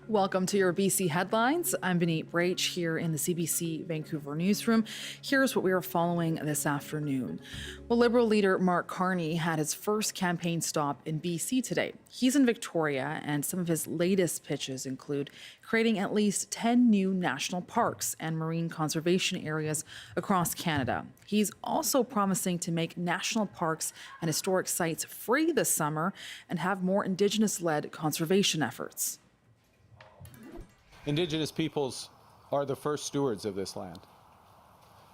Welcome to your BC Headlines. I'm Benit Brach here in the CBC Vancouver newsroom. Here's what we are following this afternoon. Well, Liberal leader Mark Carney had his first campaign stop in BC today. He's in Victoria, and some of his latest pitches include creating at least 10 new national parks and marine conservation areas across Canada. He's also promising to make national parks and historic sites free this summer and have more Indigenous-led conservation efforts. Indigenous peoples are the first stewards of this land.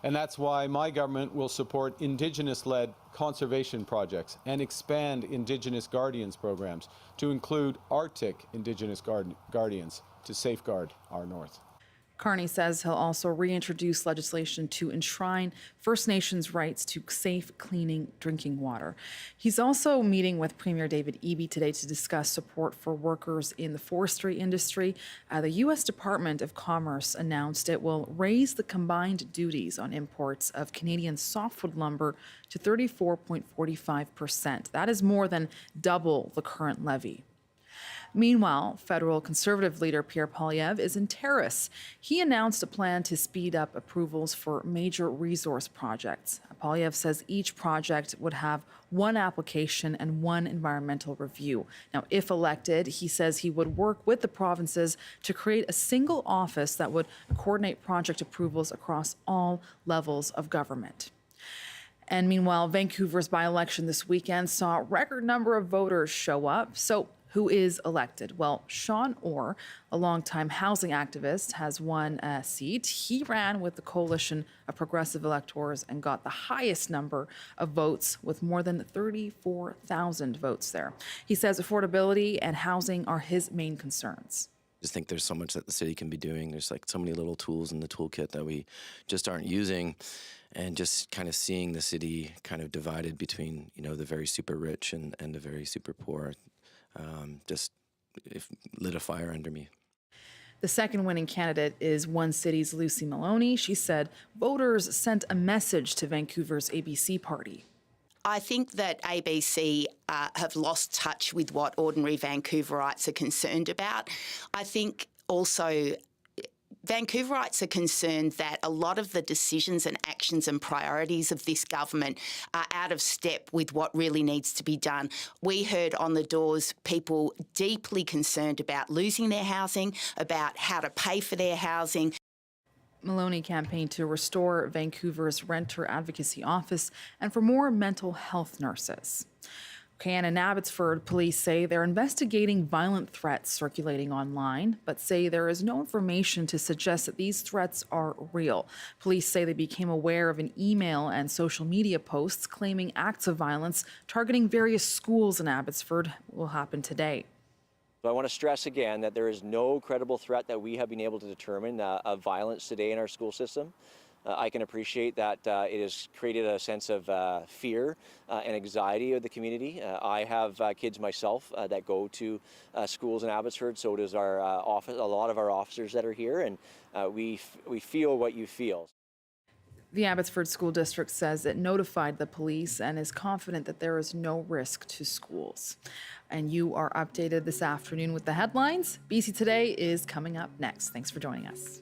And that's why my government will support Indigenous-led conservation projects and expand Indigenous Guardians programs to include Arctic Indigenous Guardians to safeguard our north. Carney says he'll also reintroduce legislation to enshrine First Nations rights to safe, cleaning drinking water. He's also meeting with Premier David Eby today to discuss support for workers in the forestry industry. The U.S. Department of Commerce announced it will raise the combined duties on imports of Canadian softwood lumber to 34.45%. That is more than double the current levy. Meanwhile, federal Conservative leader Pierre is in Terrace. He announced a plan to speed up approvals for major resource projects. Poilievre says each project would have one application and one environmental review. Now, if elected, he says he would work with the provinces to create a single office that would coordinate project approvals across all levels of government. And meanwhile, Vancouver's by-election this weekend saw a record number of voters show up. So who is elected? Well, Sean Orr, a longtime housing activist, has won a seat. He ran with the coalition of progressive electors and got the highest number of votes with more than 34,000 votes there. He says affordability and housing are his main concerns. I just think there's so much that the city can be doing. There's like so many little tools in the toolkit that we just aren't using, and just kind of seeing the city kind of divided between, you know, the very super rich and the very super poor. Just lit a fire under me. The second winning candidate is One City's Lucy Maloney. She said voters sent a message to Vancouver's ABC party. I think that ABC have lost touch with what ordinary Vancouverites are concerned about. I think also Vancouverites are concerned that a lot of the decisions and actions and priorities of this government are out of step with what really needs to be done. We heard on the doors people deeply concerned about losing their housing, about how to pay for their housing. Maloney campaigned to restore Vancouver's renter advocacy office and for more mental health nurses. And in Abbotsford, police say they're investigating violent threats circulating online, but say there is no information to suggest that these threats are real. Police say they became aware of an email and social media posts claiming acts of violence targeting various schools in Abbotsford will happen today. So I want to stress again that there is no credible threat that we have been able to determine of violence today in our school system. I can appreciate that it has created a sense of fear and anxiety of the community. I have kids myself that go to schools in Abbotsford, so does our office, a lot of our officers that are here, and we feel what you feel. The Abbotsford School District says it notified the police and is confident that there is no risk to schools. And you are updated this afternoon with the headlines. BC Today is coming up next. Thanks for joining us.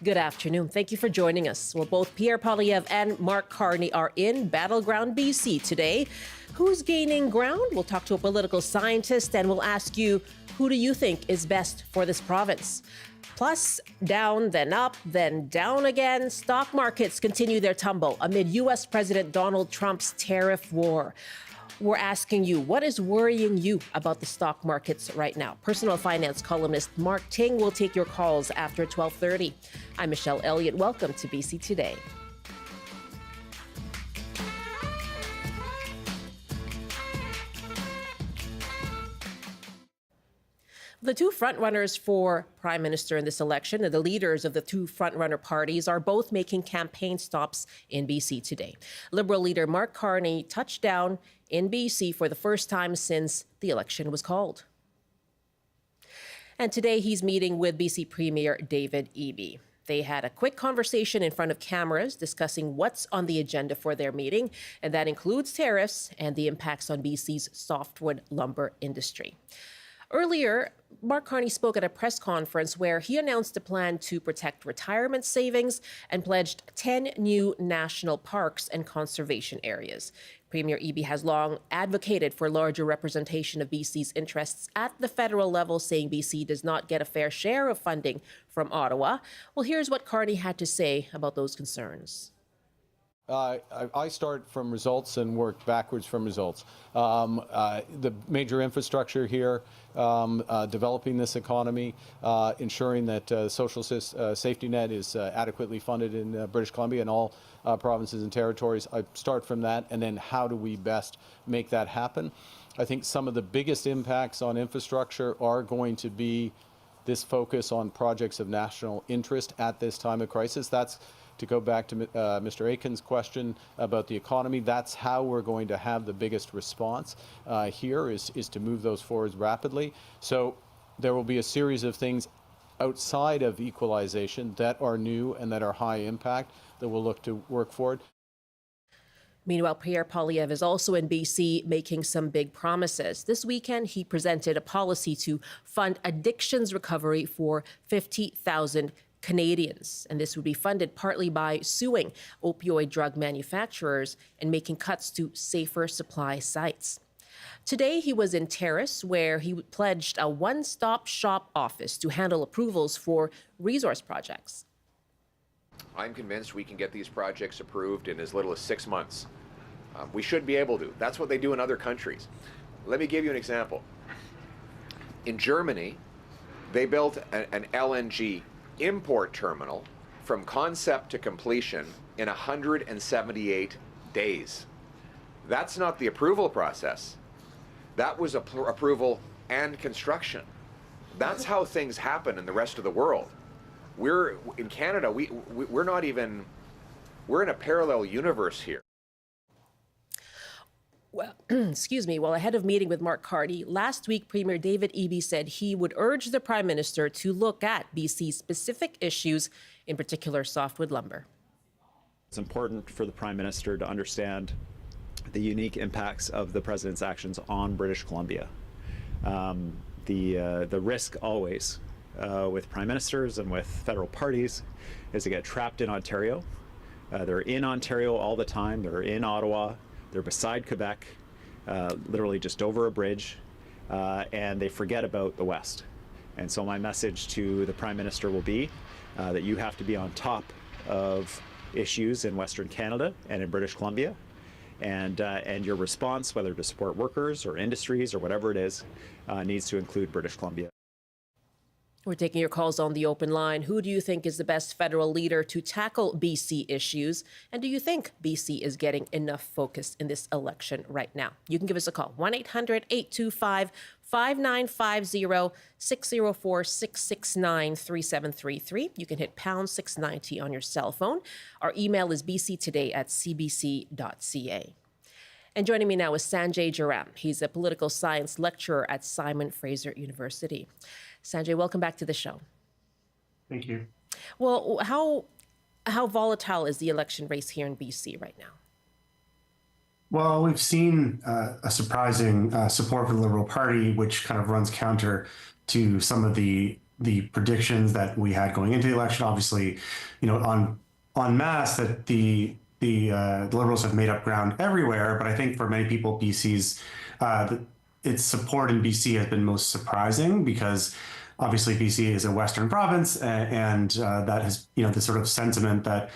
Good afternoon. Thank you for joining us. Well, both Pierre Poilievre and Mark Carney are in Battleground, BC today. Who's gaining ground? We'll talk to a political scientist and we'll ask you, who do you think is best for this province? Plus, down, then up, then down again. Stock markets continue their tumble amid U.S. President Donald Trump's tariff war. We're asking you, what is worrying you about the stock markets right now? Personal finance columnist Mark Ting will take your calls after 12:30. I'm Michelle Elliott. Welcome to BC Today. The two frontrunners for Prime Minister in this election, and the leaders of the two frontrunner parties, are both making campaign stops in BC today. Liberal leader Mark Carney touched down in BC for the first time since the election was called. And today he's meeting with BC Premier David Eby. They had a quick conversation in front of cameras discussing what's on the agenda for their meeting, and that includes tariffs and the impacts on BC's softwood lumber industry. Earlier, Mark Carney spoke at a press conference where he announced a plan to protect retirement savings and pledged 10 new national parks and conservation areas. Premier Eby has long advocated for larger representation of BC's interests at the federal level, saying BC does not get a fair share of funding from Ottawa. Well, here's what Carney had to say about those concerns. I start from results and work backwards from results. The major infrastructure here, developing this economy, ensuring that social safety net is adequately funded in British Columbia and all provinces and territories. I start from that, and then how do we best make that happen? I think some of the biggest impacts on infrastructure are going to be this focus on projects of national interest at this time of crisis. That's to go back to Mr. Aiken's question about the economy. That's how we're going to have the biggest response here is to move those forwards rapidly. So there will be a series of things outside of equalization that are new and that are high impact that we'll look to work forward. Meanwhile, Pierre Poilievre is also in BC making some big promises. This weekend, he presented a policy to fund addictions recovery for 50,000 Canadians, and this would be funded partly by suing opioid drug manufacturers and making cuts to safer supply sites. Today, he was in Terrace, where he pledged a one-stop shop office to handle approvals for resource projects. I'm convinced we can get these projects approved in as little as 6 months. We should be able to. That's what they do in other countries. Let me give you an example. In Germany, they built an LNG import terminal from concept to completion in 178 days. That's not the approval process. That was approval and construction. That's how things happen in the rest of the world. We're in Canada, we're not even, we're in a parallel universe here. Well, excuse me. Well, ahead of meeting with Mark Carney, last week, Premier David Eby said he would urge the Prime Minister to look at BC's specific issues, in particular softwood lumber. It's important for the Prime Minister to understand the unique impacts of the President's actions on British Columbia. The risk always with Prime Ministers and with federal parties is to get trapped in Ontario. They're in Ontario all the time. They're in Ottawa. They're beside Quebec, literally just over a bridge, and they forget about the West. And so my message to the Prime Minister will be that you have to be on top of issues in Western Canada and in British Columbia, and your response, whether to support workers or industries or whatever it is, needs to include British Columbia. We're taking your calls on the open line. Who do you think is the best federal leader to tackle BC issues? And do you think BC is getting enough focus in this election right now? You can give us a call, 1-800-825-5950, 604-669-3733. You can hit pound 690 on your cell phone. Our email is bctoday@cbc.ca. And joining me now is Sanjay Jeram. He's a political science lecturer at Simon Fraser University. Sanjay, welcome back to the show. Thank you. Well, how volatile is the election race here in BC right now? Well, we've seen a surprising support for the Liberal Party, which kind of runs counter to some of the the predictions that we had going into the election. Obviously, en masse that the Liberals have made up ground everywhere. But I think for many people, its support in BC has been most surprising because obviously BC is a Western province, and that has, the sort of sentiment that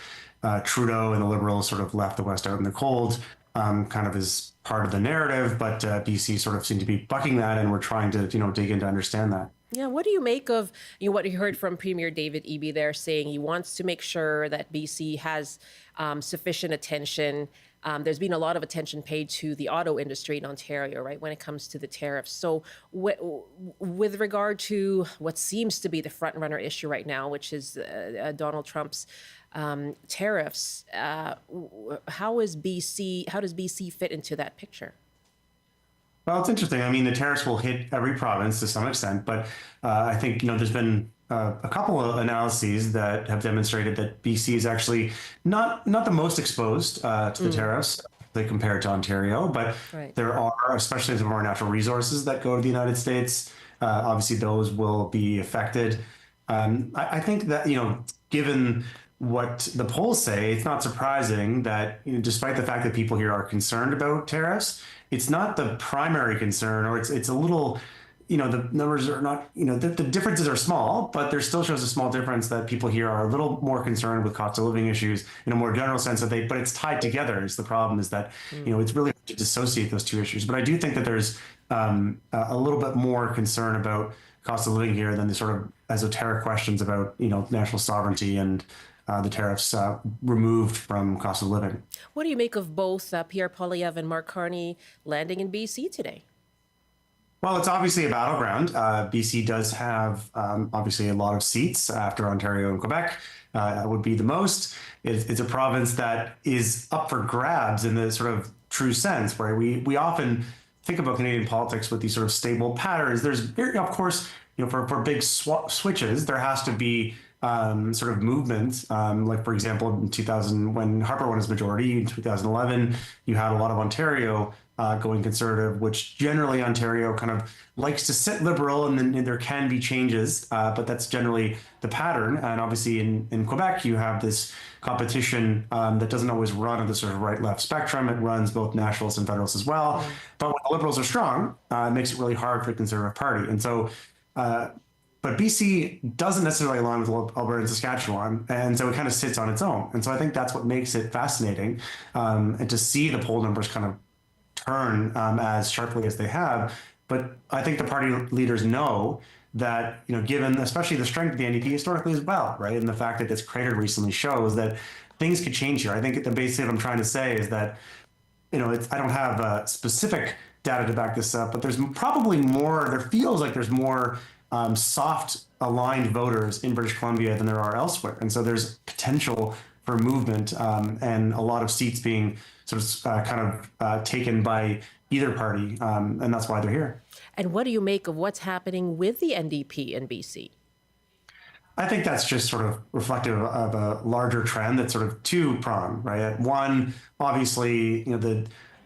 Trudeau and the Liberals sort of left the West out in the cold kind of is part of the narrative. But BC sort of seem to be bucking that, and we're trying to, dig in to understand that. Yeah, what do you make of what you heard from Premier David Eby there, saying he wants to make sure that BC has sufficient attention? There's been a lot of attention paid to the auto industry in Ontario, right, when it comes to the tariffs. So with regard to what seems to be the front runner issue right now, which is Donald Trump's tariffs, how does BC fit into that picture? Well, it's interesting. I mean, the tariffs will hit every province to some extent, but I think, there's been a couple of analyses that have demonstrated that BC is actually not the most exposed to the tariffs compared to Ontario, but there are, especially some of our natural resources that go to the United States. Obviously, those will be affected. I think that, given what the polls say, it's not surprising that, despite the fact that people here are concerned about tariffs, it's not the primary concern, or it's a little, the numbers are not, the differences are small, but there still shows a small difference that people here are a little more concerned with cost of living issues in a more general sense but it's tied together is the problem, is that, it's really hard to dissociate those two issues. But I do think that there's a little bit more concern about cost of living here than the sort of esoteric questions about, national sovereignty and the tariffs removed from cost of living. What do you make of both Pierre Poilievre and Mark Carney landing in BC today? Well, it's obviously a battleground. BC does have obviously a lot of seats after Ontario and Quebec would be the most. It's a province that is up for grabs in the sort of true sense, where we often think about Canadian politics with these sort of stable patterns. There's very, of course, for big switches, there has to be sort of movement. Like, for example, in 2000, when Harper won his majority in 2011, you had a lot of Ontario going conservative, which generally Ontario kind of likes to sit liberal, and then there can be changes, but that's generally the pattern. And obviously in Quebec, you have this competition that doesn't always run on the sort of right-left spectrum. It runs both nationalists and federalists as well. But when the Liberals are strong, it makes it really hard for the Conservative Party. And so, but BC doesn't necessarily align with Alberta and Saskatchewan, and so it kind of sits on its own. And so I think that's what makes it fascinating, and to see the poll numbers kind of turn as sharply as they have. But I think the party leaders know that, given especially the strength of the NDP historically as well, right, and the fact that it's cratered recently shows that things could change here. I think the basic I'm trying to say is that, I don't have specific data to back this up, but there's probably more, there feels like there's more soft aligned voters in British Columbia than there are elsewhere. And so there's potential for movement and a lot of seats being sort of kind of taken by either party. And that's why they're here. And what do you make of what's happening with the NDP in BC? I think that's just sort of reflective of a larger trend that's sort of two-pronged, right? One, obviously,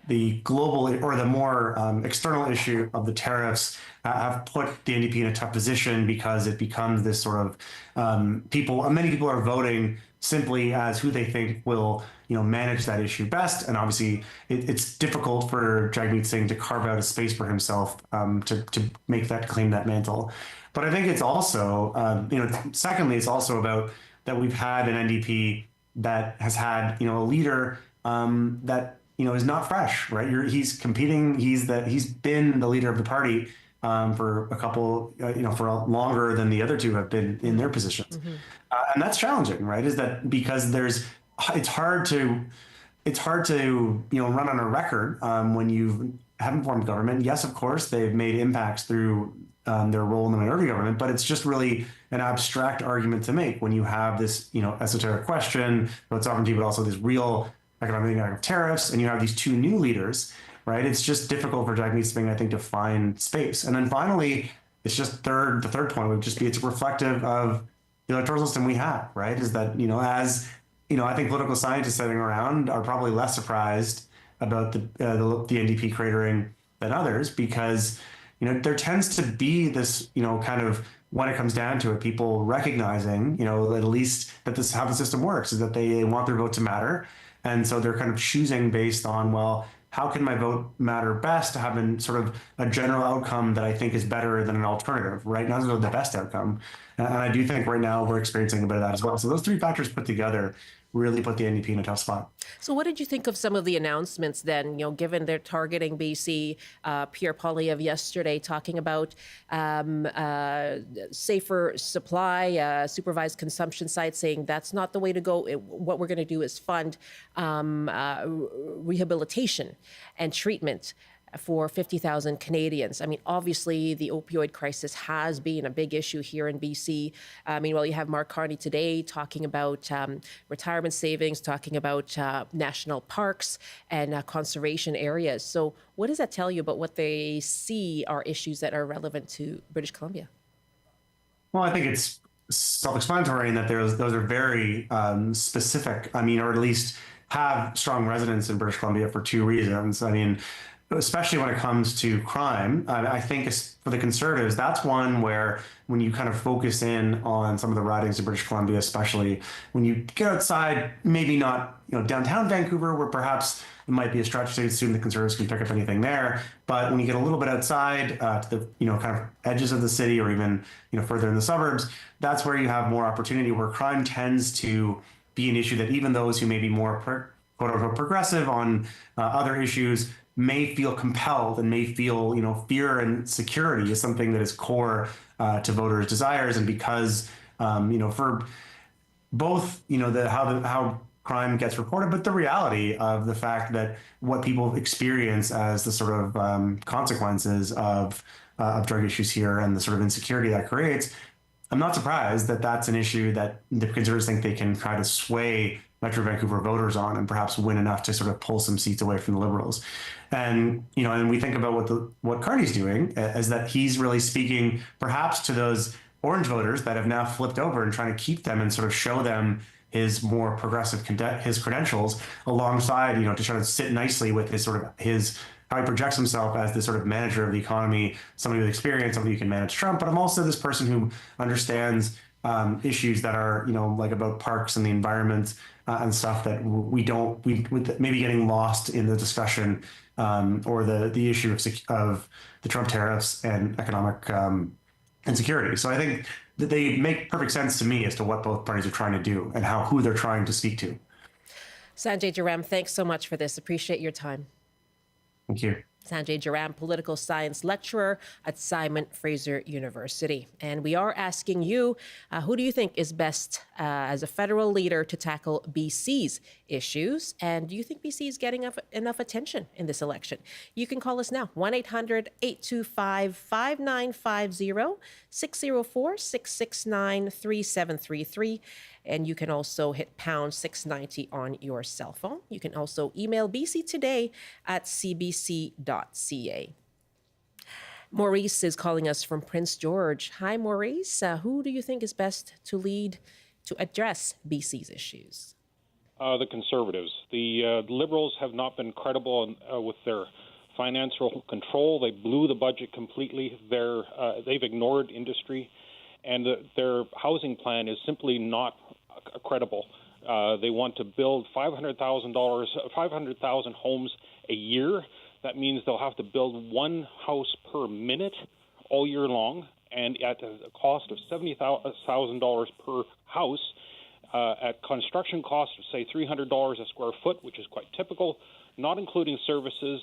the global or the more external issue of the tariffs have put the NDP in a tough position, because it becomes this sort of many people are voting simply as who they think will manage that issue best. And obviously it's difficult for Jagmeet Singh to carve out a space for himself to claim that mantle. But I think it's also, secondly, it's also about that we've had an NDP that has had, a leader that, is not fresh, right? He's competing. He's been the leader of the party for a couple, for longer than the other two have been in their positions. Mm-hmm. And that's challenging, right? Is that because it's hard to run on a record when you haven't formed government. Yes, of course, they've made impacts through their role in the minority government, but it's just really an abstract argument to make when you have this, esoteric question about sovereignty, but also this real economic tariffs, and you have these two new leaders, right? It's just difficult for Jagmeet Singh, I think, to find space. And then finally, it's just the third point would just be it's reflective of the electoral system we have, right? Is that, I think political scientists sitting around are probably less surprised about the NDP cratering than others, because, there tends to be this, kind of, when it comes down to it, people recognizing, at least that this is how the system works, is that they want their vote to matter. And so they're kind of choosing based on, well, how can my vote matter best to have sort of a general outcome that I think is better than an alternative, right? Not necessarily the best outcome. And I do think right now we're experiencing a bit of that as well. So those three factors put together really put the NDP in a tough spot. So what did you think of some of the announcements then, given they're targeting BC? Pierre Poilievre yesterday talking about safer supply, supervised consumption sites, saying that's not the way to go. What we're going to do is fund rehabilitation and treatment for 50,000 Canadians. I mean, obviously, the opioid crisis has been a big issue here in BC. Meanwhile, you have Mark Carney today talking about retirement savings, talking about national parks and conservation areas. So what does that tell you about what they see are issues that are relevant to British Columbia? Well, I think it's self-explanatory in that those are very specific, or at least have strong resonance in British Columbia for two reasons. Especially when it comes to crime, I think for the Conservatives, that's one where when you kind of focus in on some of the ridings in British Columbia, especially when you get outside, maybe not downtown Vancouver, where perhaps it might be a stretch to assume the Conservatives can pick up anything there. But when you get a little bit outside to the kind of edges of the city, or even further in the suburbs, that's where you have more opportunity, where crime tends to be an issue that even those who may be more quote unquote progressive on other issues may feel compelled and may feel, fear and security is something that is core to voters' desires. And because, for both, how crime gets reported, but the reality of the fact that what people experience as the sort of consequences of drug issues here and the sort of insecurity that creates, I'm not surprised that that's an issue that the Conservatives think they can kind of sway Metro Vancouver voters on and perhaps win enough to sort of pull some seats away from the Liberals. And, and we think about what Carney's doing is that he's really speaking perhaps to those Orange voters that have now flipped over and trying to keep them and sort of show them his more progressive his credentials alongside, to try to sit nicely with his how he projects himself as this sort of manager of the economy, somebody with experience, somebody who can manage Trump, but I'm also this person who understands issues that are, like about parks and the environment and stuff that we maybe getting lost in the discussion or the issue of the Trump tariffs and economic insecurity. So I think that they make perfect sense to me as to what both parties are trying to do and who they're trying to speak to. Sanjay Jeram, thanks so much for this. Appreciate your time. Thank you. Sanjay Jeram, political science lecturer at Simon Fraser University. And we are asking you, who do you think is best as a federal leader to tackle BC's issues? And do you think BC is getting enough attention in this election? You can call us now, 1-800-825-5950, 604-669-3733. And you can also hit pound 690 on your cell phone. You can also email bctoday@cbc.ca. Maurice is calling us from Prince George. Hi, Maurice. Who do you think is best to lead to address BC's issues? The Conservatives. The Liberals have not been credible with their financial control. They blew the budget completely. They've ignored industry. And their housing plan is simply not credible. They want to build 500,000 homes a year. That means they'll have to build one house per minute all year long, and at a cost of $70,000 per house. At construction costs of, say, $300 a square foot, which is quite typical, not including services,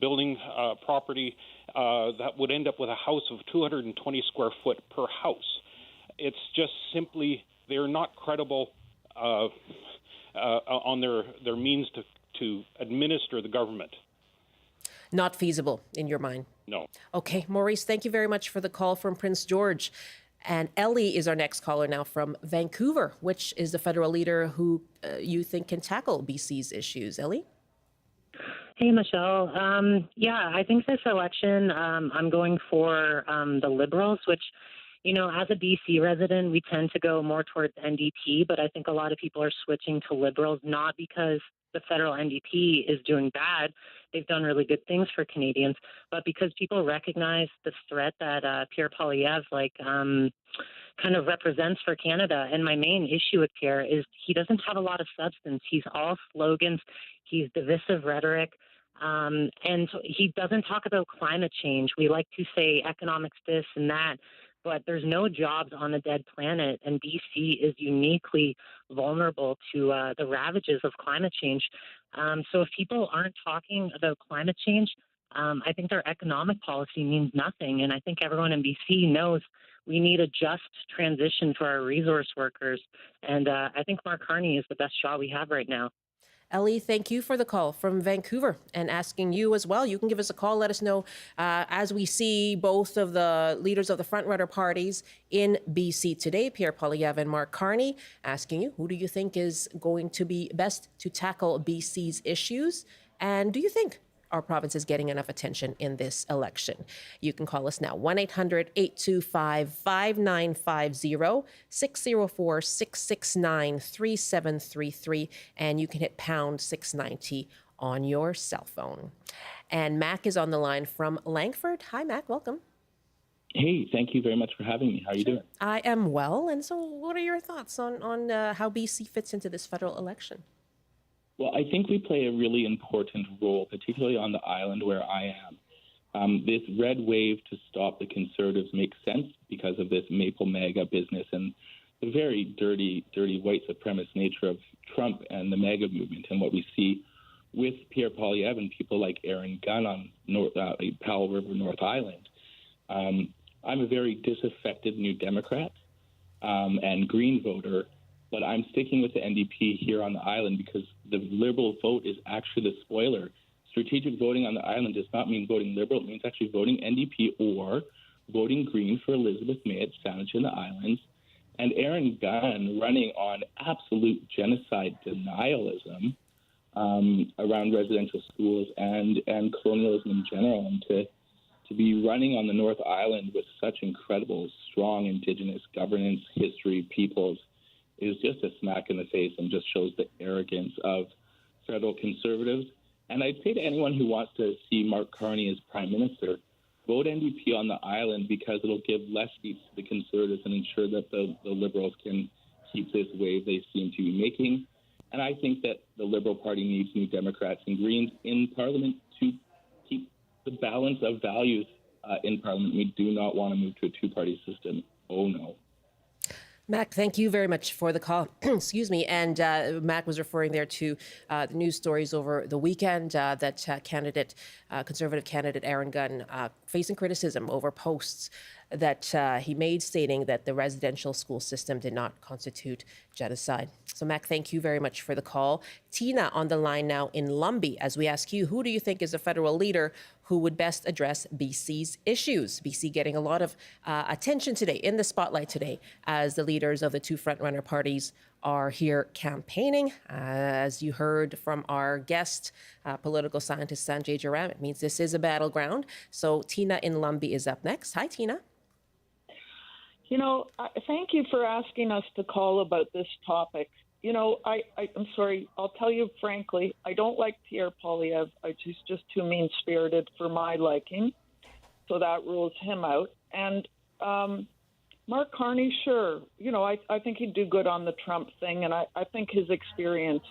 building property, that would end up with a house of 220 square foot per house. It's just simply they're not credible on their means to administer the government. Not feasible in your mind? No. Okay, Maurice, thank you very much for the call from Prince George. And Ellie is our next caller now from Vancouver. Which is the federal leader who you think can tackle BC's issues? Ellie? Hey, Michelle. I think this election, I'm going for the Liberals, which, as a BC resident, we tend to go more towards NDP, but I think a lot of people are switching to Liberals, not because the federal NDP is doing bad. They've done really good things for Canadians, but because people recognize the threat that Pierre Poilievre kind of represents for Canada. And my main issue with Pierre is he doesn't have a lot of substance. He's all slogans. He's divisive rhetoric. And he doesn't talk about climate change. We like to say economics this and that, but there's no jobs on a dead planet. And BC is uniquely vulnerable to the ravages of climate change. So if people aren't talking about climate change, I think their economic policy means nothing. And I think everyone in BC knows we need a just transition for our resource workers. And I think Mark Carney is the best shot we have right now. Ellie, thank you for the call from Vancouver, and asking you as well. You can give us a call. Let us know as we see both of the leaders of the front-runner parties in BC today, Pierre Poilievre and Mark Carney, asking you, who do you think is going to be best to tackle BC's issues? And do you think our province is getting enough attention in this election? You can call us now, 1-800-825-5950, 604-669-3733, and you can hit pound 690 on your cell phone. And Mac is on the line from Langford. Hi, Mac. Welcome. Hey, thank you very much for having me. How are you doing? I am well. And so what are your thoughts on how BC fits into this federal election? Well, I think we play a really important role, particularly on the island where I am. This red wave to stop the Conservatives makes sense because of this Maple MAGA business and the very dirty white supremacist nature of Trump and the MAGA movement, and what we see with Pierre Poilievre and people like Aaron Gunn on Powell River, North Island. I'm a very disaffected New Democrat and Green voter, but I'm sticking with the NDP here on the island because the Liberal vote is actually the spoiler. Strategic voting on the island does not mean voting Liberal. It means actually voting NDP or voting Green for Elizabeth May at Saanich in the Islands. And Aaron Gunn running on absolute genocide denialism around residential schools and colonialism in general. And to be running on the North Island with such incredible, strong Indigenous governance, history, peoples, is just a smack in the face and just shows the arrogance of federal Conservatives. And I'd say to anyone who wants to see Mark Carney as Prime Minister, vote NDP on the island because it'll give less seats to the Conservatives and ensure that the Liberals can keep this wave they seem to be making. And I think that the Liberal Party needs New Democrats and Greens in Parliament to keep the balance of values in Parliament. We do not want to move to a two-party system. Oh, no. Mac, thank you very much for the call. Excuse me. And Mac was referring there to the news stories over the weekend that Conservative candidate Aaron Gunn facing criticism over posts that he made stating that the residential school system did not constitute genocide. So, Mac, thank you very much for the call. Tina on the line now in Lumbee, as we ask you, who do you think is a federal leader who would best address BC's issues? BC getting a lot of attention today, in the spotlight today, as the leaders of the two front-runner parties are here campaigning. As you heard from our guest, political scientist Sanjay Jeram, it means this is a battleground. So Tina in Lumbee is up next. Hi, Tina. You know, thank you for asking us to call about this topic. You know, I'm sorry, I'll tell you frankly, I don't like Pierre Poilievre. He's just too mean-spirited for my liking, so that rules him out. And Mark Carney, sure, you know, I think he'd do good on the Trump thing, and I think his experience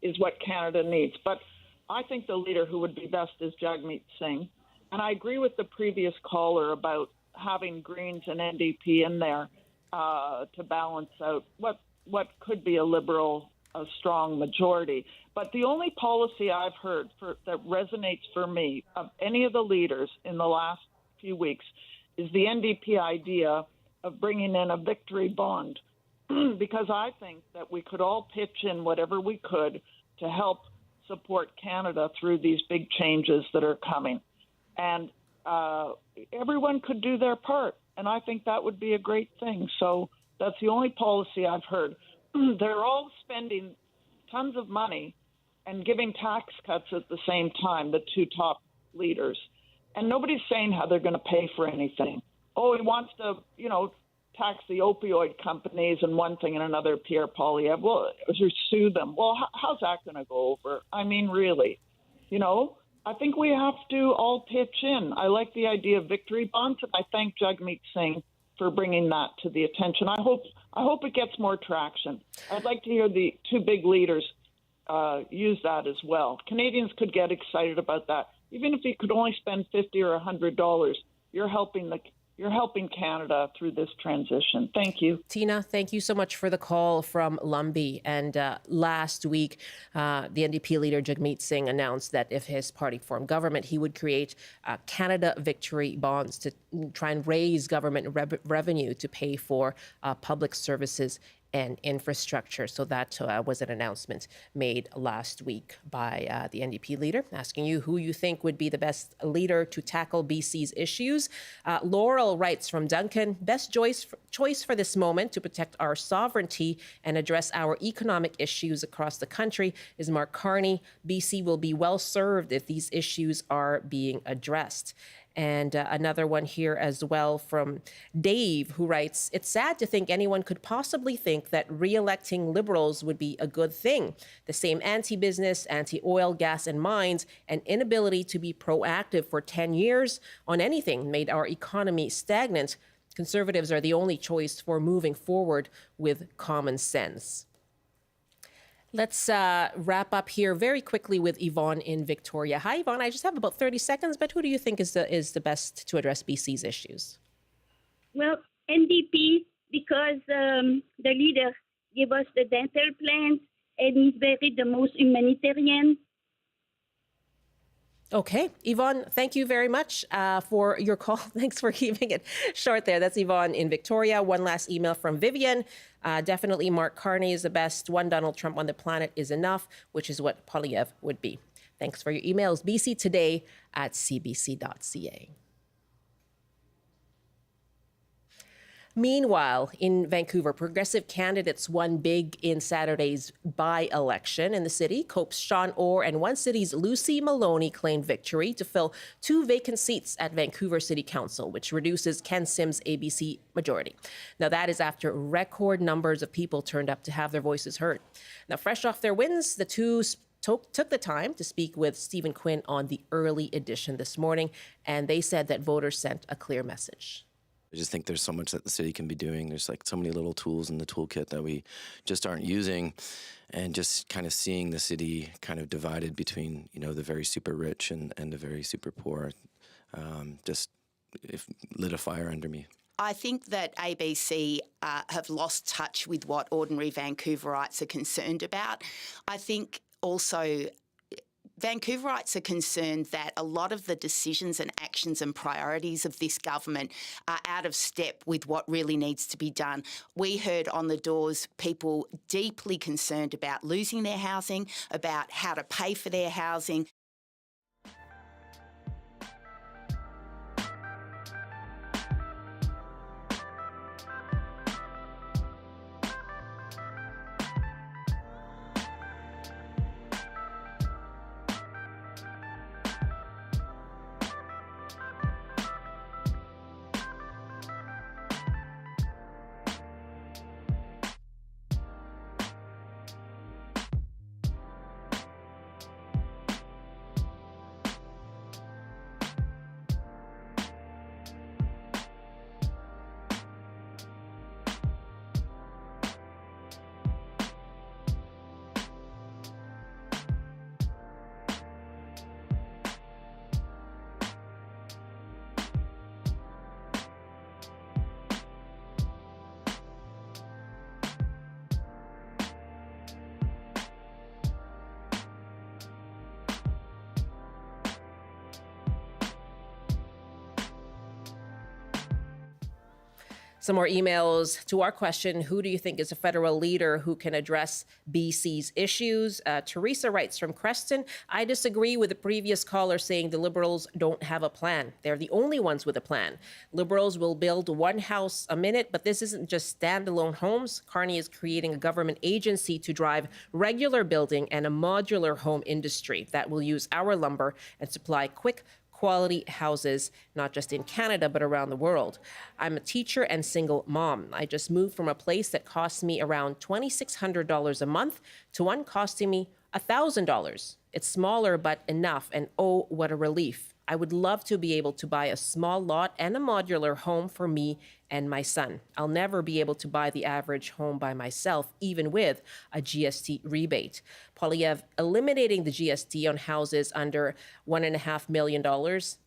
is what Canada needs. But I think the leader who would be best is Jagmeet Singh. And I agree with the previous caller about having Greens and NDP in there to balance out what could be a strong majority. But the only policy I've heard that resonates for me of any of the leaders in the last few weeks is the NDP idea of bringing in a victory bond, because I think that we could all pitch in whatever we could to help support Canada through these big changes that are coming. And everyone could do their part, and I think that would be a great thing. So that's the only policy I've heard. They're all spending tons of money and giving tax cuts at the same time, the two top leaders. And nobody's saying how they're going to pay for anything. Oh, he wants to, tax the opioid companies and one thing and another, Pierre Poilievre, well, or sue them. Well, how's that going to go over? I mean, really, I think we have to all pitch in. I like the idea of victory bonds, and I thank Jagmeet Singh for bringing that to the attention. I hope it gets more traction. I'd like to hear the two big leaders use that as well. Canadians could get excited about that. Even if you could only spend $50 or $100, you're helping Canada through this transition. Thank you. Tina, thank you so much for the call from Lumbee. And last week, the NDP leader Jagmeet Singh announced that if his party formed government, he would create Canada Victory Bonds to try and raise government revenue to pay for public services and infrastructure. So that was an announcement made last week by the NDP leader, asking you who you think would be the best leader to tackle BC's issues. Laurel writes from Duncan, best choice for this moment to protect our sovereignty and address our economic issues across the country is Mark Carney. BC will be well served if these issues are being addressed. And another one here as well from Dave, who writes, it's sad to think anyone could possibly think that re-electing Liberals would be a good thing. The same anti-business, anti-oil, gas and mines, and inability to be proactive for 10 years on anything made our economy stagnant. Conservatives are the only choice for moving forward with common sense. Let's wrap up here very quickly with Yvonne in Victoria. Hi, Yvonne. I just have about 30 seconds, but who do you think is the best to address BC's issues? Well, NDP, because the leader gave us the dental plans, and he's the most humanitarian. Okay. Yvonne, thank you very much for your call. Thanks for keeping it short there. That's Yvonne in Victoria. One last email from Vivian. Definitely Mark Carney is the best. One Donald Trump on the planet is enough, which is what Poilievre would be. Thanks for your emails. bctoday@cbc.ca. Meanwhile, in Vancouver, progressive candidates won big in Saturday's by-election in the city. Cope's Sean Orr and One City's Lucy Maloney claimed victory to fill 2 vacant seats at Vancouver City Council, which reduces Ken Sims' ABC majority. Now, that is after record numbers of people turned up to have their voices heard. Now, fresh off their wins, the two took the time to speak with Stephen Quinn on the early edition this morning, and they said that voters sent a clear message. I just think there's so much that the city can be doing. There's like so many little tools in the toolkit that we just aren't using, and just kind of seeing the city kind of divided between, the very super rich and the very super poor, just lit a fire under me. I think that ABC have lost touch with what ordinary Vancouverites are concerned about. I think also Vancouverites are concerned that a lot of the decisions and actions and priorities of this government are out of step with what really needs to be done. We heard on the doors people deeply concerned about losing their housing, about how to pay for their housing. Some more emails to our question, who do you think is a federal leader who can address BC's issues? Teresa writes from Creston, I disagree with the previous caller saying the Liberals don't have a plan. They're the only ones with a plan. Liberals will build one house a minute, but this isn't just standalone homes. Carney is creating a government agency to drive regular building and a modular home industry that will use our lumber and supply quick, quality houses, not just in Canada, but around the world. I'm a teacher and single mom. I just moved from a place that cost me around $2,600 a month to one costing me $1,000. It's smaller, but enough, and oh, what a relief. I would love to be able to buy a small lot and a modular home for me and my son. I'll never be able to buy the average home by myself, even with a GST rebate. Poilievre, eliminating the GST on houses under $1.5 million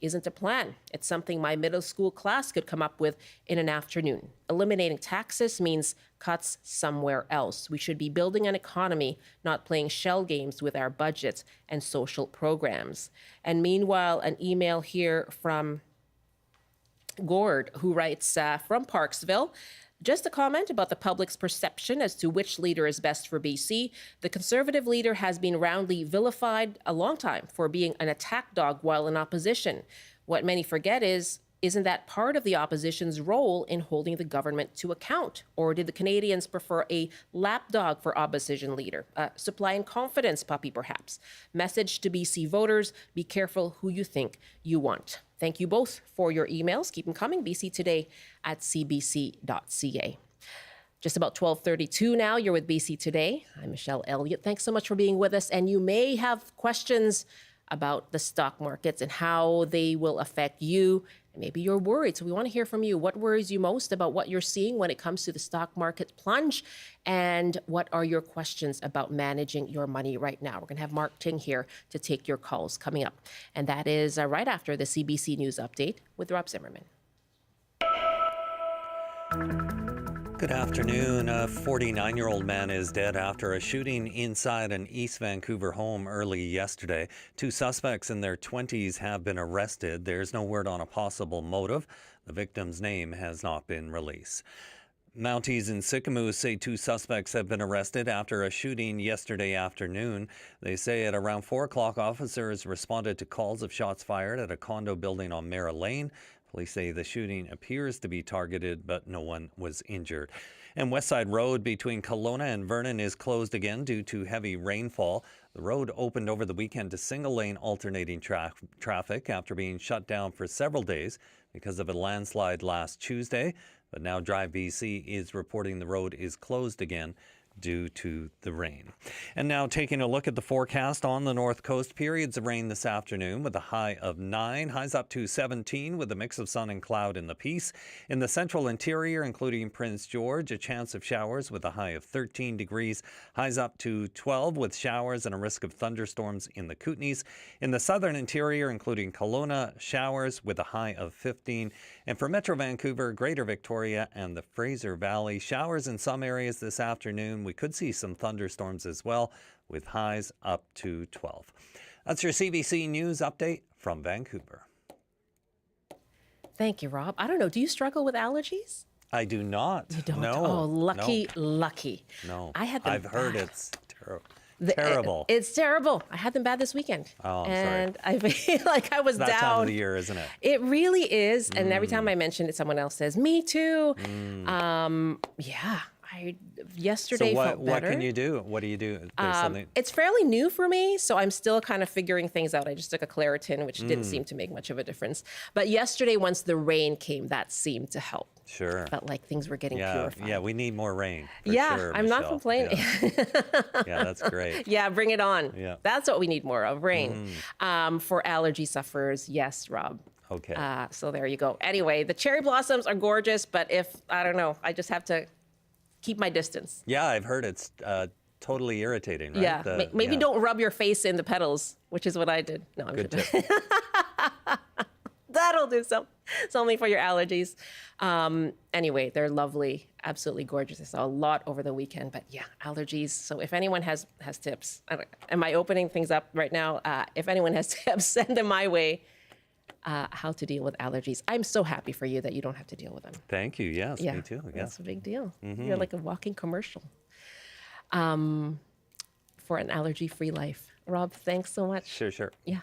isn't a plan. It's something my middle school class could come up with in an afternoon. Eliminating taxes means cuts somewhere else. We should be building an economy, not playing shell games with our budgets and social programs. And meanwhile, an email here from Gord, who writes from Parksville. Just a comment about the public's perception as to which leader is best for BC. The Conservative leader has been roundly vilified a long time for being an attack dog while in opposition. What many forget is, isn't that part of the opposition's role in holding the government to account? Or did the Canadians prefer a lapdog for opposition leader? A supply and confidence puppy, perhaps? Message to BC voters, be careful who you think you want. Thank you both for your emails. Keep them coming, bctoday@cbc.ca. Just about 12:32 now. You're with BC Today. I'm Michelle Elliott. Thanks so much for being with us. And you may have questions about the stock markets and how they will affect you. And maybe you're worried. So we want to hear from you. What worries you most about what you're seeing when it comes to the stock market plunge? And what are your questions about managing your money right now? We're going to have Mark Ting here to take your calls coming up. And that is right after the CBC News Update with Rob Zimmerman. Good afternoon. A 49-year-old man is dead after a shooting inside an East Vancouver home early yesterday. 2 suspects in their 20s have been arrested. There's no word on a possible motive. The victim's name has not been released. Mounties in Sycamore say 2 suspects have been arrested after a shooting yesterday afternoon. They say at around 4 o'clock, officers responded to calls of shots fired at a condo building on Mara Lane. Police say the shooting appears to be targeted, but no one was injured. And Westside Road between Kelowna and Vernon is closed again due to heavy rainfall. The road opened over the weekend to single-lane alternating traffic after being shut down for several days because of a landslide last Tuesday. But now Drive BC is reporting the road is closed again due to the rain. And now taking a look at the forecast on the North Coast, periods of rain this afternoon with a high of 9, highs up to 17 with a mix of sun and cloud in the Peace. In the central interior, including Prince George, a chance of showers with a high of 13 degrees, highs up to 12 with showers and a risk of thunderstorms in the Kootenays. In the southern interior, including Kelowna, showers with a high of 15. And for Metro Vancouver, Greater Victoria and the Fraser Valley, showers in some areas this afternoon. We could see some thunderstorms as well, with highs up to 12. That's your CBC News Update from Vancouver. Thank you, Rob. I don't know. Do you struggle with allergies? I do not. You don't? No. Oh, lucky. No. I had them I've heard bad. it's terrible. It's terrible. I had them bad this weekend. Oh, I'm and sorry. I feel like I was that down. Time of the year, isn't it? It really is. And every time I mention it, someone else says, me too. Yeah. Yesterday so felt better. What can you do? What do you do? It's fairly new for me, so I'm still kind of figuring things out. I just took a Claritin, which didn't seem to make much of a difference. But yesterday, once the rain came, that seemed to help. Sure. Felt like things were getting purified. Yeah, we need more rain. Sure, I'm Michelle. not complaining. Yeah, that's great. Yeah, bring it on. Yeah. That's what we need more of, rain. For allergy sufferers, yes, Rob. Okay. So there you go. Anyway, the cherry blossoms are gorgeous, but I don't know, I just have to keep my distance. Yeah, I've heard it's totally irritating, right? Yeah, maybe don't rub your face in the petals, which is what I did. No, I'm Good kidding. tip. That'll do something for your allergies. Anyway, they're lovely, absolutely gorgeous. I saw a lot over the weekend, but yeah, allergies. So if anyone has tips, am I opening things up right now? If anyone has tips, send them my way. How to deal with allergies. I'm so happy for you that you don't have to deal with them. Thank you. Yes, me too. Yeah. That's a big deal. You're like a walking commercial for an allergy-free life. Rob, thanks so much. Sure. Yeah.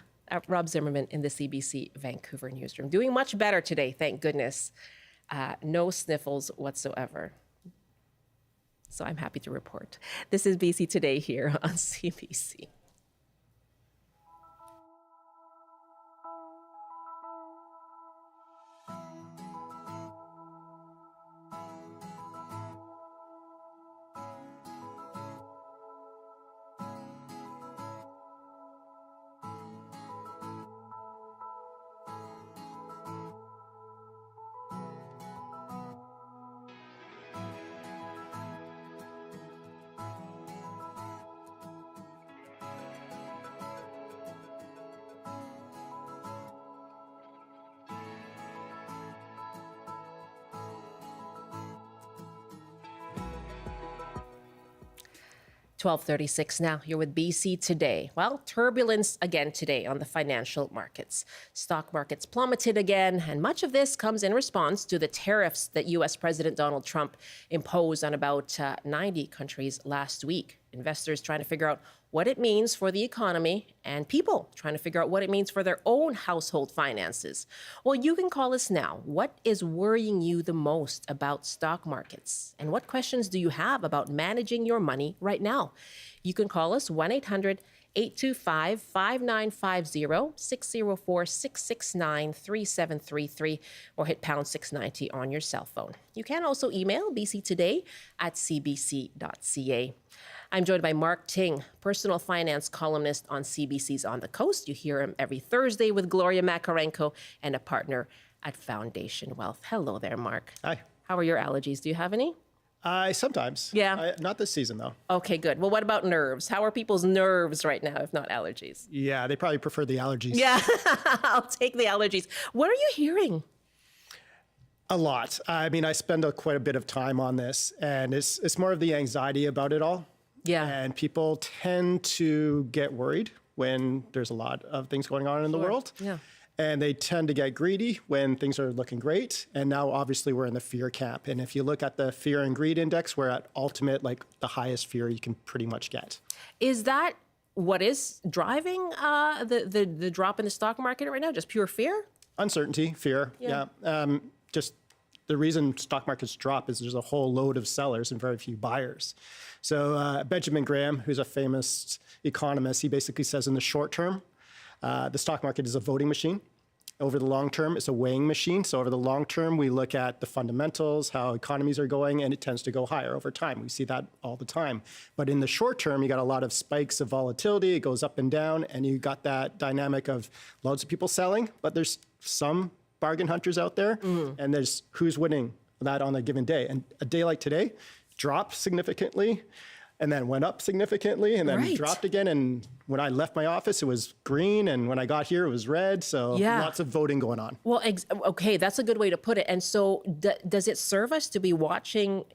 Rob Zimmerman in the CBC Vancouver newsroom. Doing much better today, thank goodness. No sniffles whatsoever. So I'm happy to report. This is BC Today here on CBC. 12:36 now. You're with BC Today. Well, turbulence again today on the financial markets. Stock markets plummeted again, and much of this comes in response to the tariffs that U.S. President Donald Trump imposed on about 90 countries last week. Investors trying to figure out what it means for the economy, and people trying to figure out what it means for their own household finances. Well, you can call us now. What is worrying you the most about stock markets? And what questions do you have about managing your money right now? You can call us 1-800-825-5950, 604-669-3733, or hit pound 690 on your cell phone. You can also email bctoday@cbc.ca. I'm joined by Mark Ting, personal finance columnist on CBC's On the Coast. You hear him every Thursday with Gloria Makarenko, and a partner at Foundation Wealth. Hello there, Mark. Hi. How are your allergies? Do you have any? Sometimes. Yeah. Not this season, though. Okay, good. Well, what about nerves? How are people's nerves right now, if not allergies? Yeah, they probably prefer the allergies. Yeah, I'll take the allergies. What are you hearing? A lot. I mean, I spend quite a bit of time on this, and it's more of the anxiety about it all. Yeah. And people tend to get worried when there's a lot of things going on in the world. Yeah. And they tend to get greedy when things are looking great. And now, obviously, we're in the fear camp. And if you look at the fear and greed index, we're at ultimate, like the highest fear you can pretty much get. Is that what is driving the drop in the stock market right now? Just pure fear? Uncertainty, fear. Yeah. Just the reason stock markets drop is there's a whole load of sellers and very few buyers. So Benjamin Graham, who's a famous economist, he basically says in the short term, the stock market is a voting machine. Over the long term, it's a weighing machine. So over the long term, we look at the fundamentals, how economies are going, and it tends to go higher over time. We see that all the time. But in the short term, you got a lot of spikes of volatility. It goes up and down, and you got that dynamic of loads of people selling, but there's some bargain hunters out there, and there's who's winning that on a given day. And a day like today dropped significantly, and then went up significantly, and then dropped again. And when I left my office, it was green, and when I got here, it was red. So lots of voting going on. Well, okay, that's a good way to put it. And so does it serve us to be watching,